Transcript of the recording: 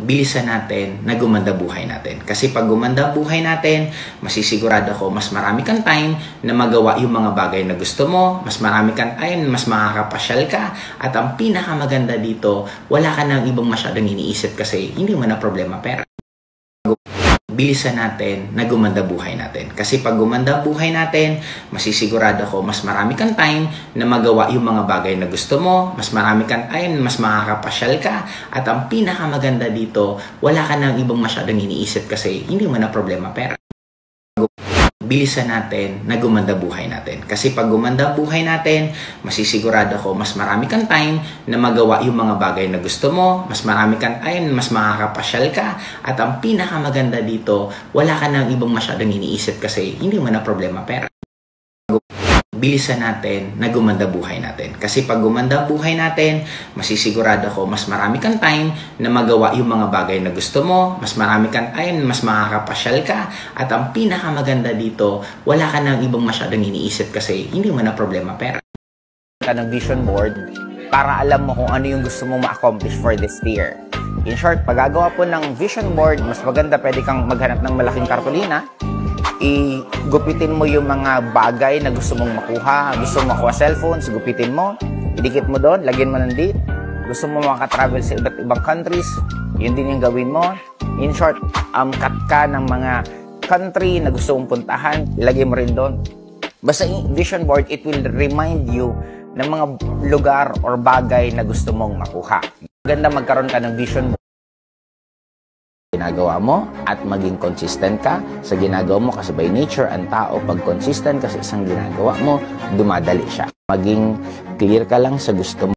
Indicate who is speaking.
Speaker 1: bilisan natin na gumanda buhay natin. Kasi pag gumanda buhay natin, masisigurado ko mas marami kang time na magawa yung mga bagay na gusto mo, mas marami kang time, mas makakapasyal ka, at ang pinakamaganda dito, wala ka nang ibang masyadong iniisip kasi hindi mo na problema pera. Bilisan natin na gumanda buhay natin. Kasi pag gumanda buhay natin, masisigurado ko mas marami kang time na magawa yung mga bagay na gusto mo, mas marami kang time, mas makakapasyal ka, at ang pinakamaganda dito, wala ka nang ibang masyadong iniisip kasi hindi mo na problema pera. Bilisan natin na gumanda buhay natin. Kasi pag gumanda buhay natin, masisigurado ko mas marami kang time na magawa yung mga bagay na gusto mo, mas marami kang time, mas makakapasyal ka, at ang pinakamaganda dito, wala ka nang ibang masyadong iniisip kasi hindi mo na problema pera. Bilisan natin na gumanda buhay natin. Kasi pag gumanda buhay natin, masisigurado ko mas marami kang time na magawa yung mga bagay na gusto mo, mas marami kang time, mas makakapasyal ka, at ang pinakamaganda dito, wala ka nang ibang masyadong iniisip kasi hindi mo na problema pera.
Speaker 2: Ng vision board para alam mo kung ano yung gusto mong ma-accomplish for this year. In short, pag gagawa po ng vision board, mas maganda pwede kang maghanap ng malaking kartulina, igupitin mo yung mga bagay na gusto mong makuha. Gusto mong makuha cellphones, gupitin mo, idikit mo doon, lagyan mo ng date. Gusto mo makatravel sa iba't ibang countries, yun din yung gawin mo. In short, cut ka ng mga country na gusto mong puntahan, ilagay mo rin doon. Basta vision board, it will remind you ng mga lugar or bagay na gusto mong makuha. Maganda magkaroon ka ng vision board ginagawa mo at maging consistent ka sa ginagawa mo kasi by nature ang tao pag consistent ka sa isang ginagawa mo, dumadali siya. Maging clear ka lang sa gusto mo.